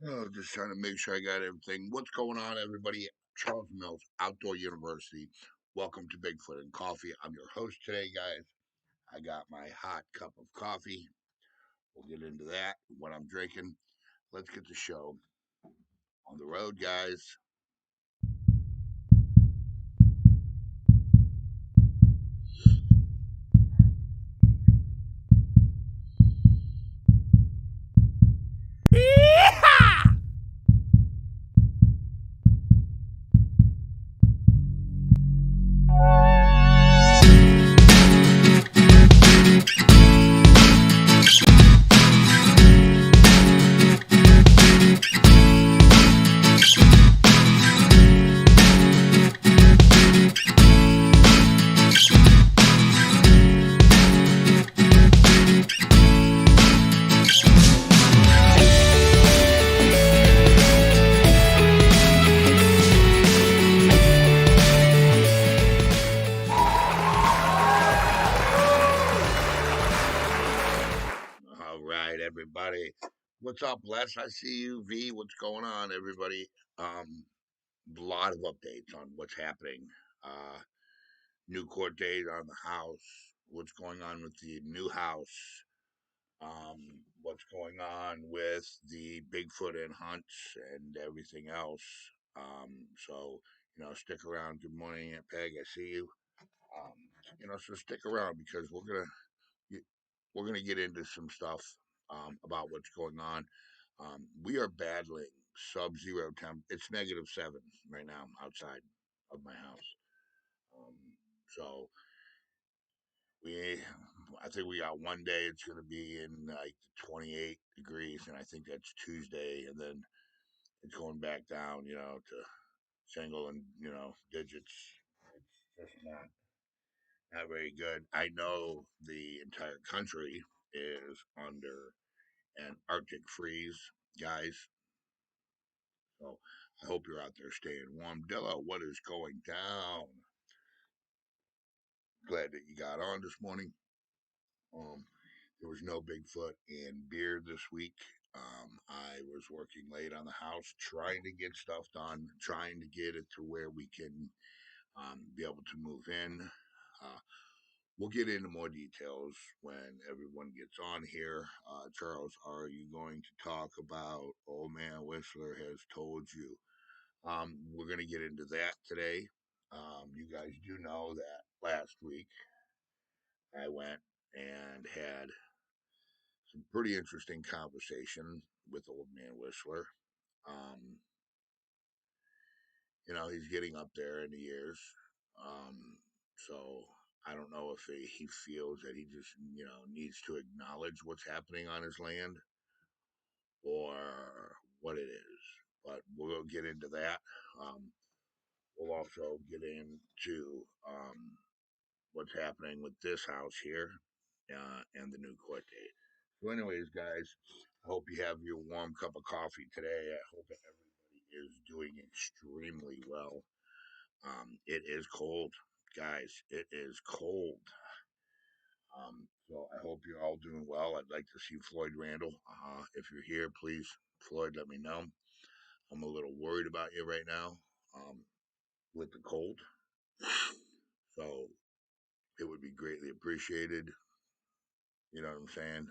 Oh, just trying to make sure I got everything. What's going on, everybody? Charles Mills, Outdoor University. Welcome to Bigfoot and Coffee. I'm your host today, guys. I got my hot cup of coffee. We'll get into that, what I'm drinking. Let's get the show on the road, guys. All right, everybody. What's up, Les? I see you. V, what's going on, everybody? Um, lot of updates on what's happening. Uh, New court date on the house. What's going on with the new house? What's going on with the Bigfoot and hunts and everything else. So stick around. Good morning, Aunt Peg. I see you. Um, so stick around because we're gonna get into some stuff about what's going on. We are battling sub-zero temp. It's -7 right now outside of my house. Um, so we I think we got one day it's going to be in like 28 degrees, and I think that's Tuesday, and then it's going back down, to single and digits. It's just not very good. I know the entire country is under an Arctic freeze, guys. So I hope you're out there staying warm. Dilla, what is going down? Glad that you got on this morning. Um, There was no Bigfoot and beer this week. I was working late on the house, trying to get stuff done, trying to get it to where we can be able to move in. Uh, we'll get into more details when everyone gets on here. Charles, are you going to talk about Old Man Whistler Has Told You? We're going to get into that today. You guys do know that last week I went and had some pretty interesting conversation with Old Man Whistler. Um, he's getting up there in the years. So I don't know if he feels that he just, needs to acknowledge what's happening on his land or what it is. But we'll get into that. Um, we'll also get into what's happening with this house here and the new court date. So, anyways, guys, I hope you have your warm cup of coffee today. I hope that everybody is doing extremely well. It is cold, guys. It is cold. So I hope you're all doing well. I'd like to see Floyd Randall. If you're here, please, Floyd, let me know. I'm a little worried about you right now with the cold. So it would be greatly appreciated. You know what I'm saying?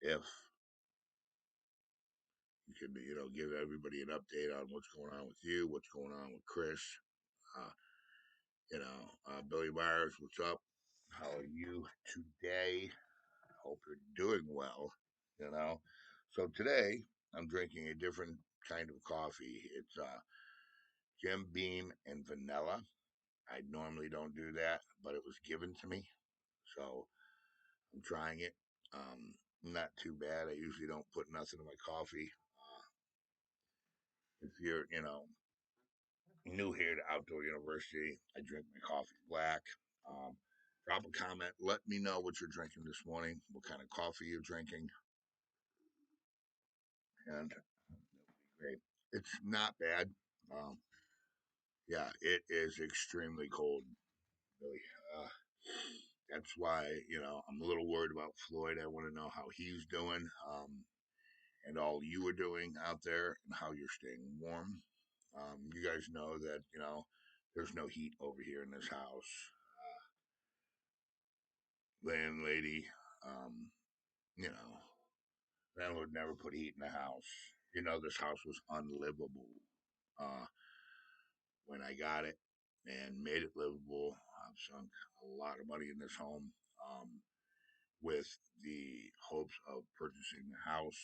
If you could, give everybody an update on what's going on with you, what's going on with Chris. Uh, Billy Myers, what's up? How are you today? Hope you're doing well. You know, so today I'm drinking a different kind of coffee. It's Jim Beam and vanilla. I normally don't do that, but it was given to me, so I'm trying it. Not too bad. I usually don't put nothing in my coffee. If you're, new here to Outdoor University, I drink my coffee black. Um, Drop a comment. Let me know what you're drinking this morning, what kind of coffee you're drinking, and that would be great. It's not bad. Um, yeah, it is extremely cold, really. Uh, that's why I'm a little worried about Floyd. I want to know how he's doing. and all you are doing out there and how you're staying warm. You guys know that, there's no heat over here in this house. Landlady, um, you know, landlord never put heat in the house. This house was unlivable uh, when I got it and made it livable. I've sunk a lot of money in this home with the hopes of purchasing the house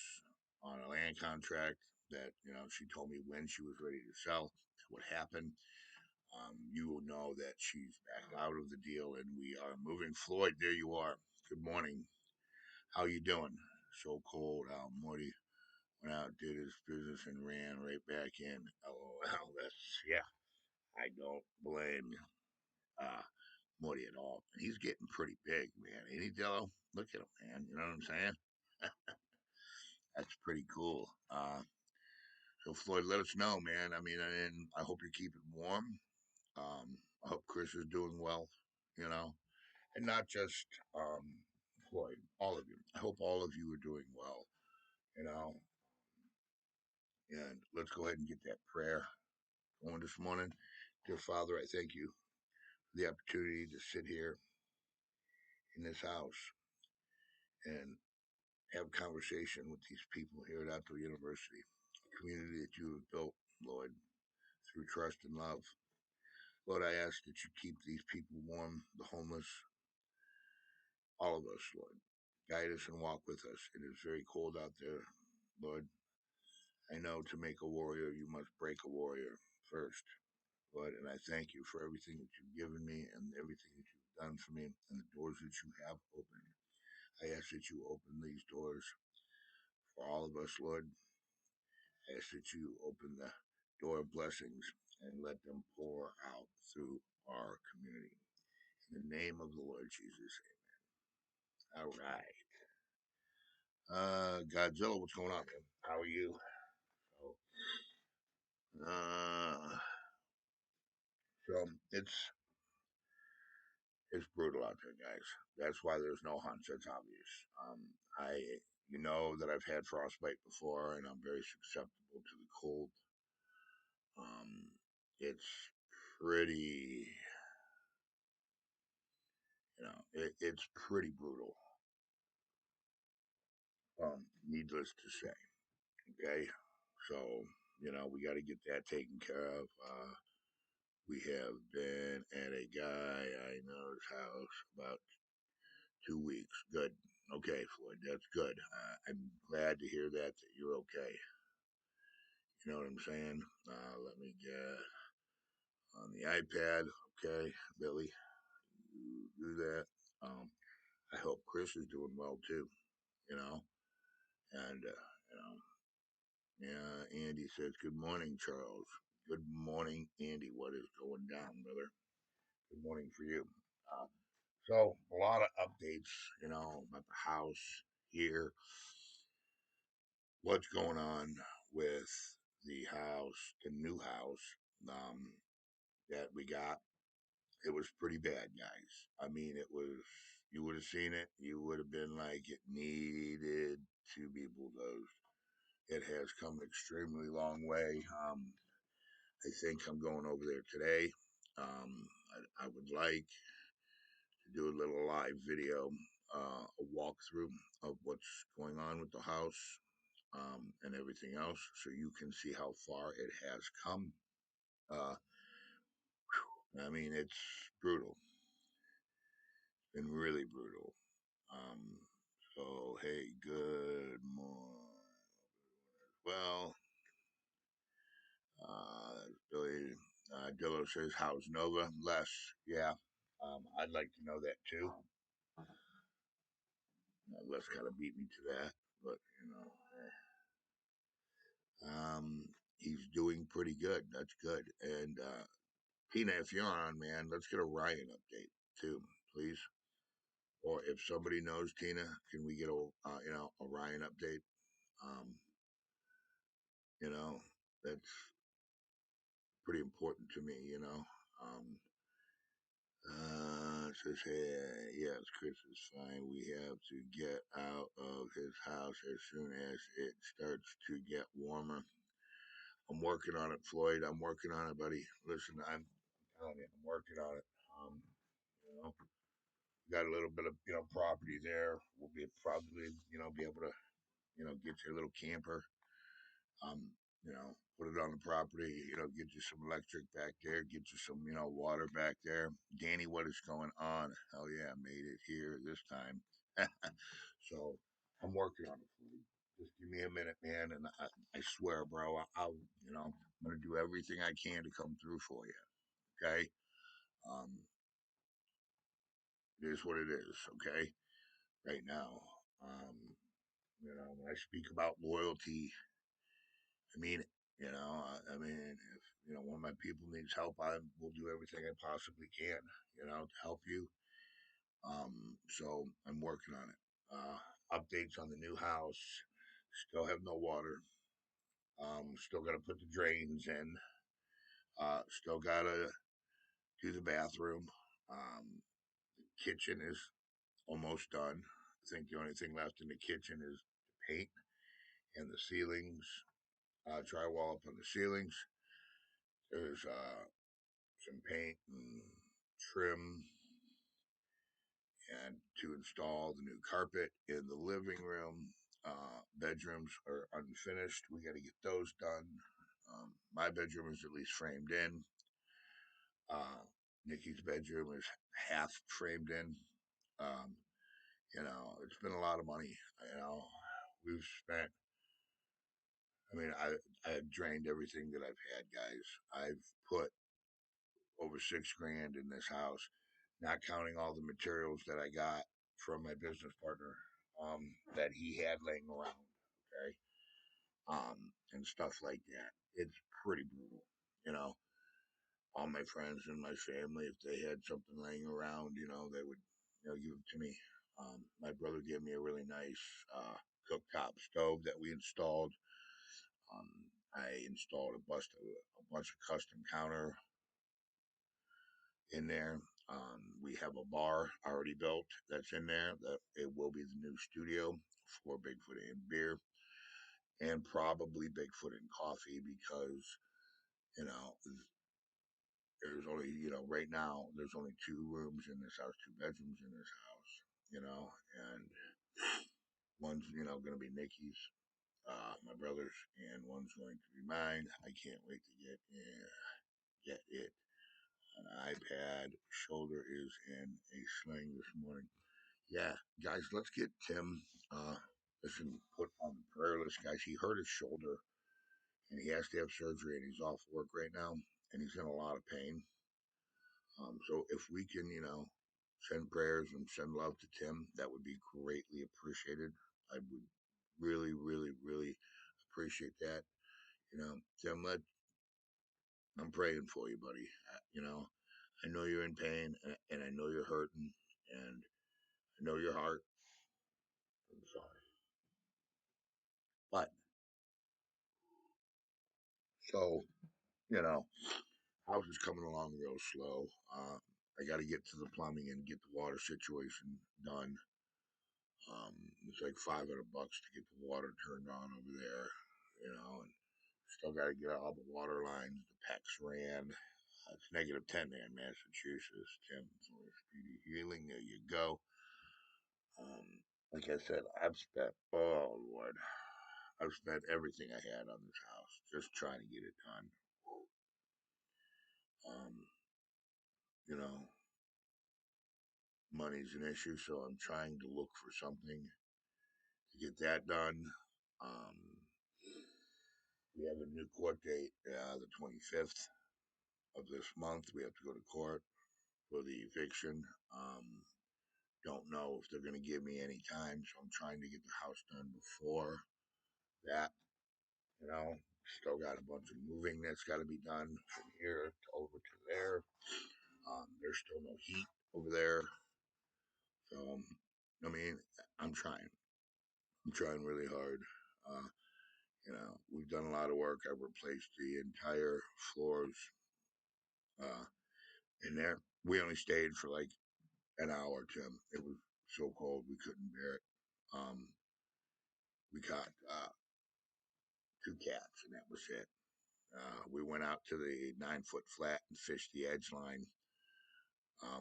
on a land contract that, she told me when she was ready to sell. What happened? You will know that she's backed out of the deal and we are moving. Floyd, there you are. Good morning. How you doing? So cold. Morty went out, did his business, and ran right back in. LOL. Yeah. I don't blame uh, Morty at all. He's getting pretty big, man. Ain't he, Dillo? Look at him, man. You know what I'm saying? That's pretty cool. So Floyd, let us know, man. I mean, and I hope you're keeping warm. I hope Chris is doing well. You know, and not just Floyd, all of you. I hope all of you are doing well. You know, and let's go ahead and get that prayer going this morning. Dear Father, I thank you for the opportunity to sit here in this house and have conversation with these people here at Outdoor University, a community that you have built, Lord, through trust and love. Lord, I ask that you keep these people warm, the homeless, all of us, Lord. Guide us and walk with us. It is very cold out there, Lord. I know to make a warrior, you must break a warrior first, Lord. And I thank you for everything that you've given me and everything that you've done for me and the doors that you have opened. I ask that you open these doors for all of us, Lord. I ask that you open the door of blessings and let them pour out through our community. In the name of the Lord Jesus, amen. All right. Godzilla, what's going on, man? How are you? So, uh, so it's brutal out there, guys. That's why there's no hunts. That's obvious. I, that I've had frostbite before, and I'm very susceptible to the cold. Um, it's pretty, it's pretty brutal. Needless to say. Okay, so we got to get that taken care of. We have been at a guy I know's house about 2 weeks. Good. Okay, Floyd, that's good. I'm glad to hear that you're okay. You know what I'm saying? Let me get on the iPad. Okay, Billy, you do that. Um, I hope Chris is doing well too. You know, and yeah. Andy says, "Good morning, Charles." Good morning, Andy. What is going down, brother? Good morning for you. Uh, so a lot of updates, about the house here. What's going on with the house, the new house um, that we got? It was pretty bad, guys. I mean, it was. You would have seen it. You would have been like, it needed to be bulldozed. It has come an extremely long way. I think I'm going over there today. I would like to do a little live video, a walkthrough of what's going on with the house and everything else, so you can see how far it has come. Uh, I mean, it's brutal. It's been really brutal. Um, so, hey, good morning. Well, Billy Dillo says, "How's Nova?" Les, yeah, I'd like to know that too. Les kind of beat me to that, but he's doing pretty good. That's good. And Tina, if you're on, man, let's get a Ryan update too, please. Or if somebody knows Tina, can we get a Ryan update? Um, you know, that's pretty important to me. Um, It says here, yes, Chris is fine. We have to get out of his house as soon as it starts to get warmer. I'm working on it, Floyd. I'm working on it, buddy. Listen, I'm telling you, I'm working on it. Um, you know, got a little bit of property there. We'll be probably be able to get you a little camper. Um, put it on the property. Get you some electric back there. Get you some water back there. Danny, what is going on? Hell yeah, I made it here this time. So I'm working on it for you. Just give me a minute, man, and I swear, bro, I'm gonna do everything I can to come through for you. Okay. Um, it is what it is. Okay. Right now, um, when I speak about loyalty, I mean it. I mean, if one of my people needs help, I will do everything I possibly can. To help you. So I'm working on it. Updates on the new house. Still have no water. Still got to put the drains in. Still got to do the bathroom. Um, Kitchen is almost done. I think the only thing left in the kitchen is the paint and the ceilings. Drywall up on the ceilings. There's some paint and trim and to install the new carpet in the living room. Bedrooms are unfinished. We got to get those done. My bedroom is at least framed in. Uh, Nikki's bedroom is half framed in. Um, it's been a lot of money. We've spent. I mean, I've drained everything that I've had, guys. I've put over 6 grand in this house, not counting all the materials that I got from my business partner that he had laying around. Okay, and stuff like that. It's pretty brutal, you know. All my friends and my family, if they had something laying around, they would, give it to me. My brother gave me a really nice cooktop stove that we installed. Um, I installed a bunch of custom counter in there. We have a bar already built that's in there. That it will be the new studio for Bigfoot and beer, and probably Bigfoot and coffee because you know there's only right now there's only 2 rooms in this house, 2 bedrooms in this house. And one's going to be Nikki's, my brother's, and one's going to be mine. I can't wait to get it. An iPad. Shoulder is in a sling this morning. Yeah, guys, let's get Tim. Listen, put on the prayer list, guys. He hurt his shoulder, and he has to have surgery, and he's off work right now, and he's in a lot of pain. So if we can, send prayers and send love to Tim, that would be greatly appreciated. I would really, really, really appreciate that. Tim, I'm praying for you, buddy. I know you're in pain, and I know you're hurting, and I know your heart. I'm sorry, but so you know, house is coming along real slow. I got to get to the plumbing and get the water situation done. It's like $500 to get the water turned on over there, and still got to get all the water lines. The PEX ran. It's -10 there in Massachusetts. Tim, for speedy healing. There you go. Um, like I said, oh Lord, I've spent everything I had on this house just trying to get it done. Um, you know, money's an issue, so I'm trying to look for something to get that done. Um, we have a new court date, the 25th of this month. We have to go to court for the eviction. Don't know if they're going to give me any time, so I'm trying to get the house done before that. Still got a bunch of moving that's got to be done from here to over to there. There's still no heat over there, so I mean, I'm trying. I'm trying really hard. Uh, we've done a lot of work. I've replaced the entire floors in there. We only stayed for like an hour, Tim. It was so cold we couldn't bear it. Um, we caught two cats, and that was it. We went out to the 9 foot flat and fished the edge line,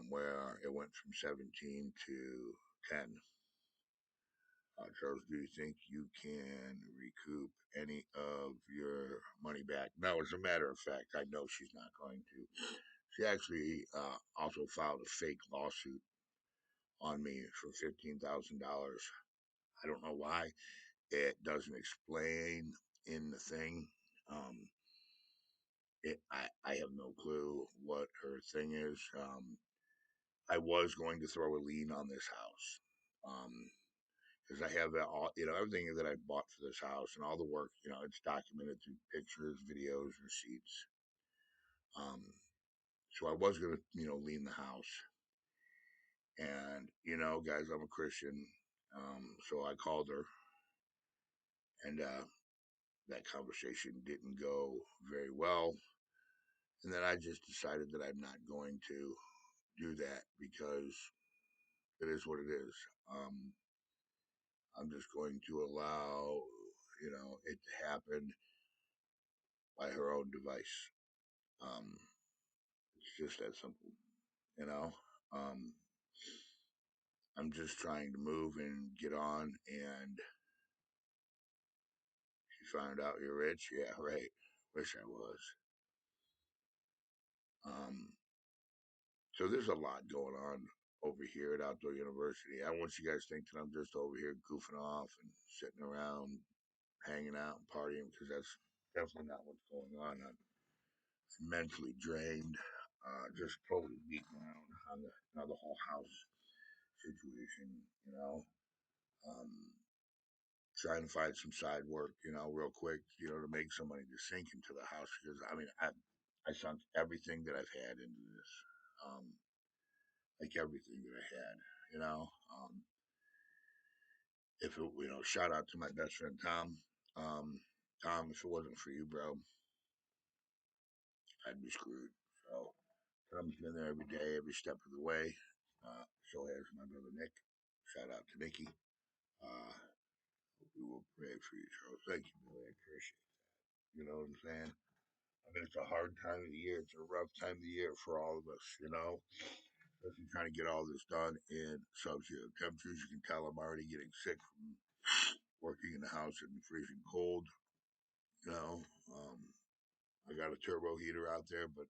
where it went from 17 to 10. Charles, do you think you can recoup any of your money back? No, as a matter of fact, I know she's not going to. She actually also filed a fake lawsuit on me for $15,000. I don't know why. It doesn't explain in the thing. Um, I have no clue what her thing is. I was going to throw a lien on this house. Because I have all, everything that I bought for this house and all the work, it's documented through pictures, videos, receipts. Um, so I was going to, lien the house. And, guys, I'm a Christian. So I called her, and that conversation didn't go very well. And then I just decided that I'm not going to do that because it is what it is. Um, I'm just going to allow, it to happen by her own device. Um, it's just that simple, you know. Um, I'm just trying to move and get on, and she found out you're rich. Yeah, right. Wish I was. Um, so there's a lot going on over here at Outdoor University. I want you guys to think that I'm just over here goofing off and sitting around, hanging out and partying, because that's definitely not what's going on. I'm mentally drained, just totally beat down on the whole house situation, you know. Um, Trying to find some side work, real quick, to make some money to sink into the house because I mean I sunk everything that I've had into this, um, like everything that I had, you know. If it, shout out to my best friend Tom. Tom, if it wasn't for you, bro, I'd be screwed. So Tom's been there every day, every step of the way. So has my brother Nick. Shout out to Nicky. Uh, we will pray for you, Charles. Thank you, boy. I appreciate it. You know what I'm saying? I mean, it's a hard time of the year. It's a rough time of the year for all of us, Especially trying to get all this done in sub-zero temperatures. You can tell I'm already getting sick from working in the house in the freezing cold. You know, um, I got a turbo heater out there, but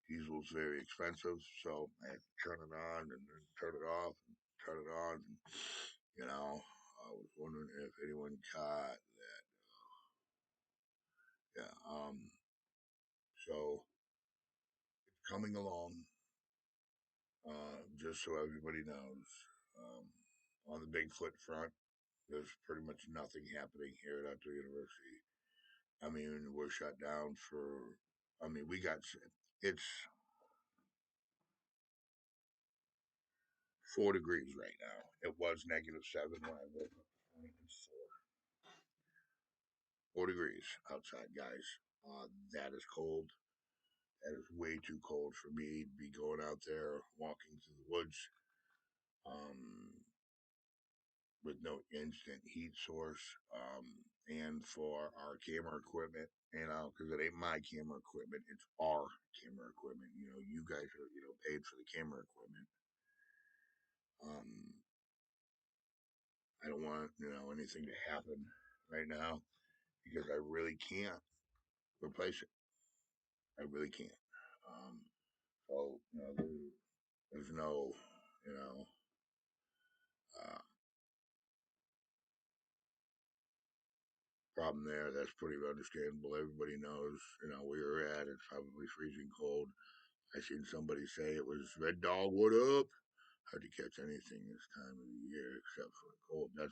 diesel's very expensive, so I had to turn it on and then turn it off and turn it on. And, I was wondering if anyone caught that. Yeah. So it's coming along. Just so everybody knows, um, on the Bigfoot front, there's pretty much nothing happening here at Outdoor University. I mean, we're shut down for. I mean, it's 4 degrees right now. It was -7 when I woke up this morning. It's 4 degrees outside, guys. That is cold. That is way too cold for me to be going out there walking through the woods. Um, with no instant heat source, and for our camera equipment, because it ain't my camera equipment, it's our camera equipment. You guys are, paid for the camera equipment. Um, I don't want, anything to happen right now because I really can't replace it. I really can't. So, there's no, you know, uh, problem there. That's pretty understandable. Everybody knows, where you're at. It's probably freezing cold. I seen somebody say it was Red Dog, what up? Hard to catch anything this time of the year except for the cold. I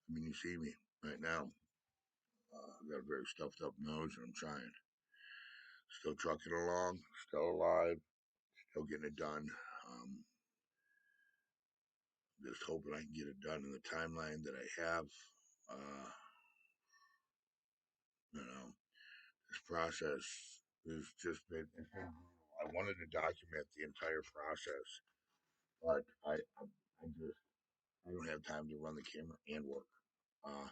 mean, you see me right now. I've got a very stuffed up nose and I'm trying. Still trucking along, still alive, still getting it done. Um, just hoping I can get it done in the timeline that I have. Uh, this process has just been brutal. I wanted to document the entire process, but I just I don't have time to run the camera and work. Uh,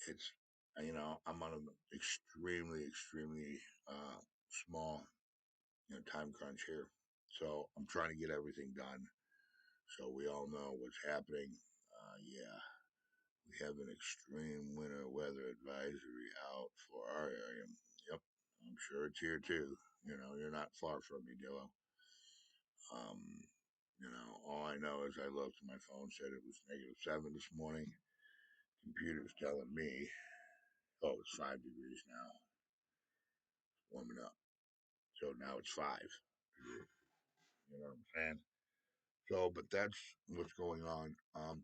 it's I'm on an extremely uh, small time crunch here, so I'm trying to get everything done. So we all know what's happening. Yeah, we have an extreme winter weather advisory out for our area. Yep, I'm sure it's here too. You're not far from me, Dillo. Um, all I know is I looked at my phone, said it was -7 this morning. Computer's telling me, oh, it's 5 degrees now, warming up. So now it's five. You know what I'm saying? So, but that's what's going on.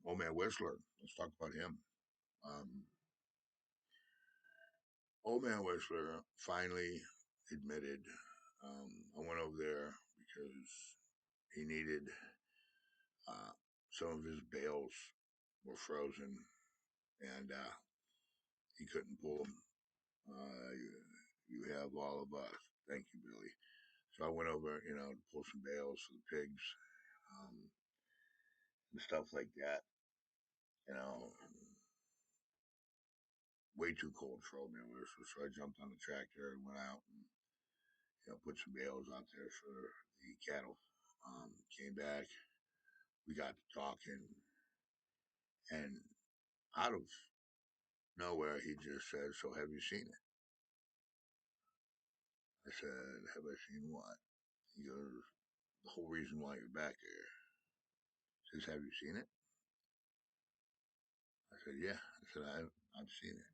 Old man Whistler. Let's talk about him. Um, Old man Whistler finally admitted. I went over there because he needed some of his bales were frozen, and he couldn't pull them. You have all of us. Thank you, Billy. So I went over, to pull some bales for the pigs, um, and stuff like that. You know, way too cold for old man Whistler. So I jumped on the tractor and went out and put some bales out there for the cattle. Came back, we got to talking, and out of nowhere, he just said, "So have you seen it?" I said, "Have I seen what?" He goes, "The whole reason why you're back here." He says, "Have you seen it?" I said, "Yeah." I said, I've seen it.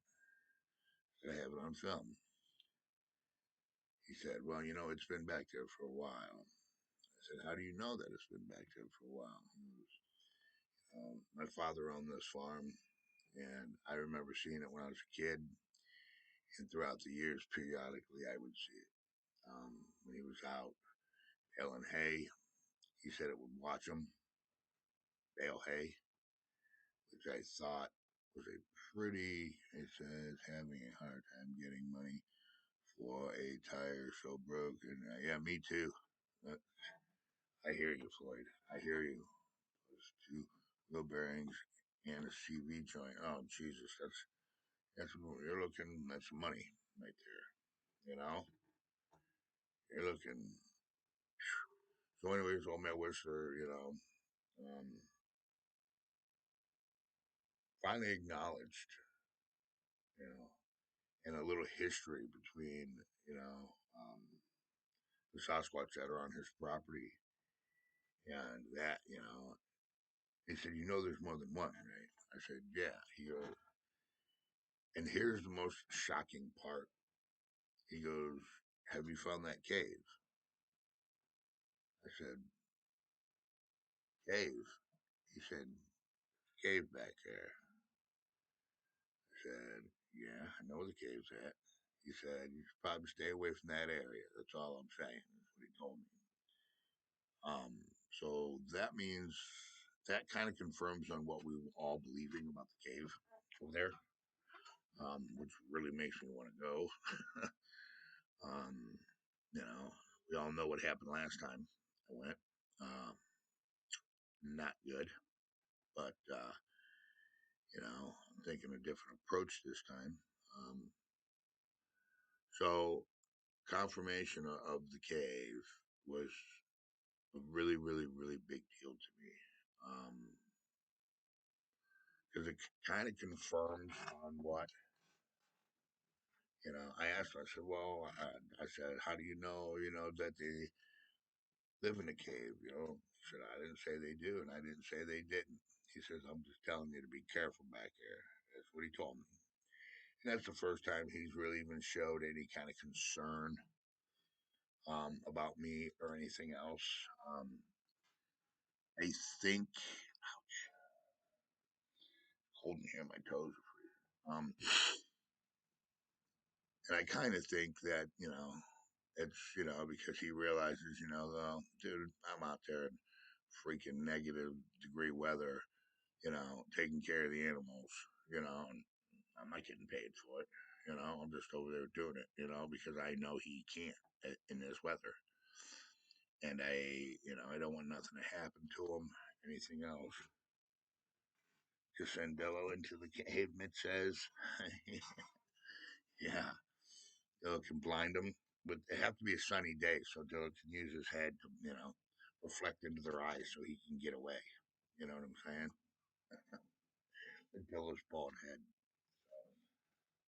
I said, "I have it on film." He said, "Well, it's been back there for a while." I said, "How do you know that it's been back there for a while?" He goes, "My father owned this farm, and I remember seeing it when I was a kid, and throughout the years, periodically, I would see it. When he was out baling hay, he said it would watch him bale hay, which I thought was a pretty, it says, having a hard time getting money for a tire so broken. Yeah, me too. Uh, I hear you, Floyd. I hear you. Those two wheel bearings and a CV joint. Oh, Jesus, that's what you're looking. That's money right there. You're looking. So, anyways, old man Whistler, um, finally acknowledged, you know, and a little history between, you know, um, the Sasquatch that are on his property and that, he said, there's more than one, right? I said, yeah. He goes, and here's the most shocking part. He goes, have you found that cave? I said, cave? He said, cave back there. I said, yeah, I know where the cave's at. He said, you should probably stay away from that area. That's all I'm saying. That's what he told me. Um, so that means that kind of confirms on what we were all believing about the cave over there, which really makes me want to go. um, we all know what happened last time I went. Um, Not good, but I'm taking a different approach this time. Um, so confirmation of the cave was a really big deal to me. Because it kind of confirms on what I asked him. I said, "Well, I said, how do you know, that they live in a cave?" He said, "I didn't say they do, and I didn't say they didn't." He says, "I'm just telling you to be careful back there." That's what he told me. And that's the first time he's really even showed any kind of concern about me or anything else. Um, I think holding here, my toes are freezing. And I kind of think that it's because he realizes well, dude, I'm out there in freaking -degree weather, taking care of the animals, and I'm not getting paid for it. I'm just over there doing it, because I know he can't in this weather. and I don't want nothing to happen to him. Anything else? Just send Dello into the cave, Mitch says. Yeah, Dillo can blind him, but it have to be a sunny day so Dillo can use his head to, reflect into their eyes so he can get away. You know what I'm saying? The Dillo's bald head.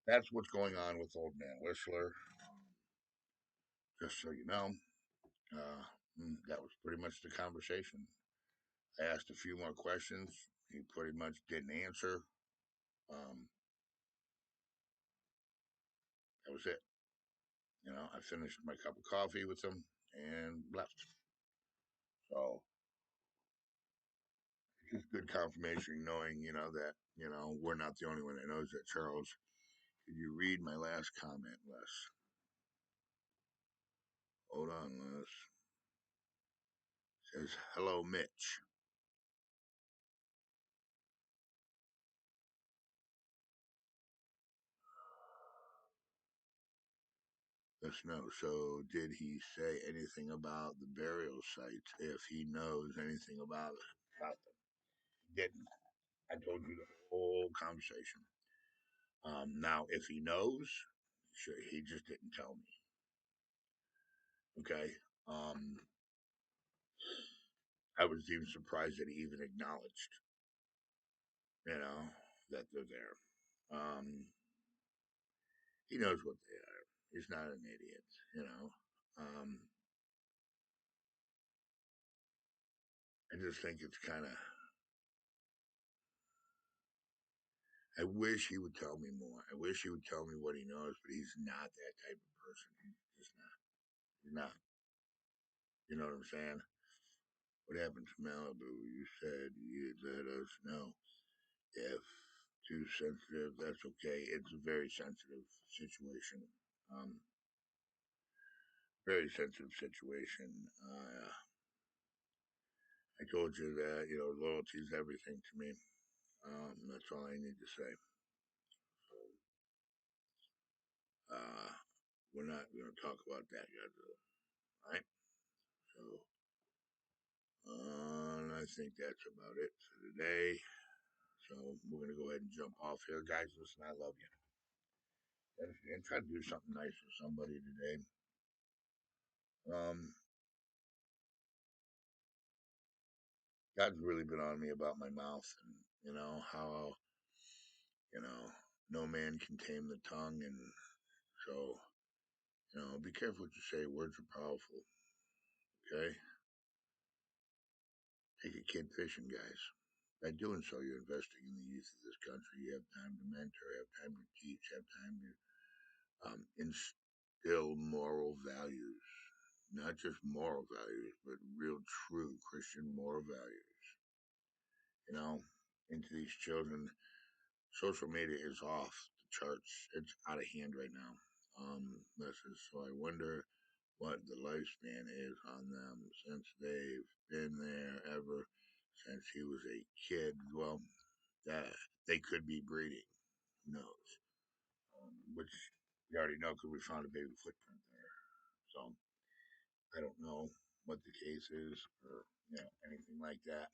That's what's going on with Old Man Whistler. Just so you know, uh, that was pretty much the conversation. I asked a few more questions. He pretty much didn't answer. Um, that was it. I finished my cup of coffee with him and left. So it's just good confirmation knowing, that, we're not the only one that knows that. Charles, could you read my last comment, Les? Hold on, Les. It says, hello, Mitch. Let's know. So, did he say anything about the burial sites? If he knows anything about them, he didn't. I told you the whole conversation. Now, if he knows, sure, he just didn't tell me. Okay. Um, I was even surprised that he even acknowledged, you know, that they're there. He knows what they are. He's not an idiot, you know. Um, I just think it's kind of. I wish he would tell me more. I wish he would tell me what he knows, but he's not that type of person. He's just not. He's not. You know what I'm saying? What happened to Malibu? You said you'd let us know. If too sensitive, that's okay. It's a very sensitive situation. Um, Very sensitive situation. I told you that loyalty is everything to me. That's all I need to say. So, uh, we're not going to talk about that yet, right? So, I think that's about it for today. So we're going to go ahead and jump off here, guys. Listen, I love you, and try to do something nice for somebody today. Um, God's really been on me about my mouth, and how you know no man can tame the tongue, and so be careful what you say. Words are powerful. Okay, take a kid fishing, guys. By doing so, you're investing in the youth of this country. You have time to mentor, you have time to teach, you have time to instill moral values. Not just moral values, but real, true Christian moral values, you know, into these children. Social media is off the charts. It's out of hand right now. Listen, so I wonder what the lifespan is on them since they've been there ever since he was a kid. Well, that they could be breeding. Who knows? Which we already know because we found a baby footprint there. So I don't know what the case is or anything like that.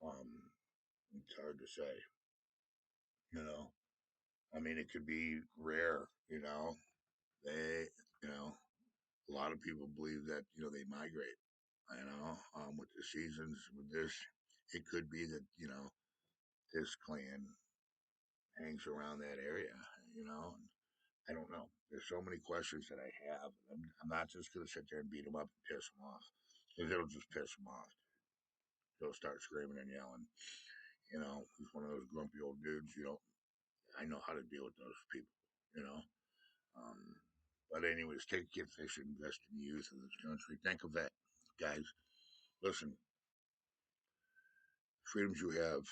Um, it's hard to say. You know, I mean, it could be rare. They, you know, a lot of people believe that they migrate. With the seasons, with this, it could be that this clan hangs around that area. You know, I don't know. There's so many questions that I have. I'm not just going to sit there and beat them up and piss them off because it'll just piss them off. They'll start screaming and yelling. He's one of those grumpy old dudes. I know how to deal with those people. You know. Um, but anyways, take a kid fishing, invest in the youth of this country. Think of that, guys. Listen, freedoms you have,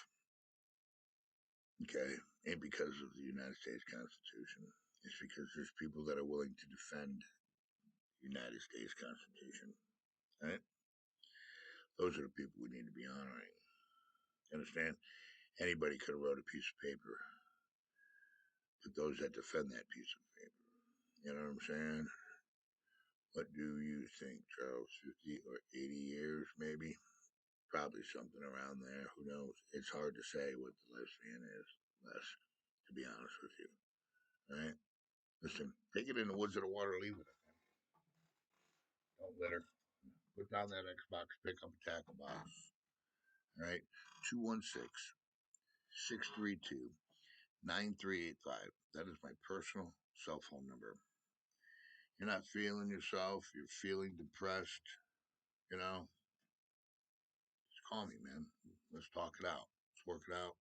okay, ain't because of the United States Constitution. It's because there's people that are willing to defend the United States Constitution. Right? Those are the people we need to be honoring. Understand? Anybody could have wrote a piece of paper, but those that defend that piece of paper. You know what I'm saying? What do you think, Charles? 50 or 80 years, maybe? Probably something around there. Who knows? It's hard to say what the lifespan is, Les, to be honest with you. All right? Listen, take it in the woods or the water, leave it. Don't litter. Put down that Xbox, pick up a tackle box. All right? 216 632 9385. That is my personal cell phone number. You're not feeling yourself, you're feeling depressed, you know, just call me, man. Let's talk it out. Let's work it out.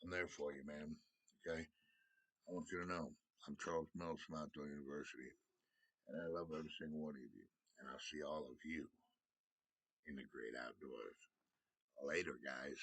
I'm there for you, man. Okay? I want you to know I'm Charles Mills from Outdoor University, and I love every single one of you. And I'll see all of you in the great outdoors. Later, guys.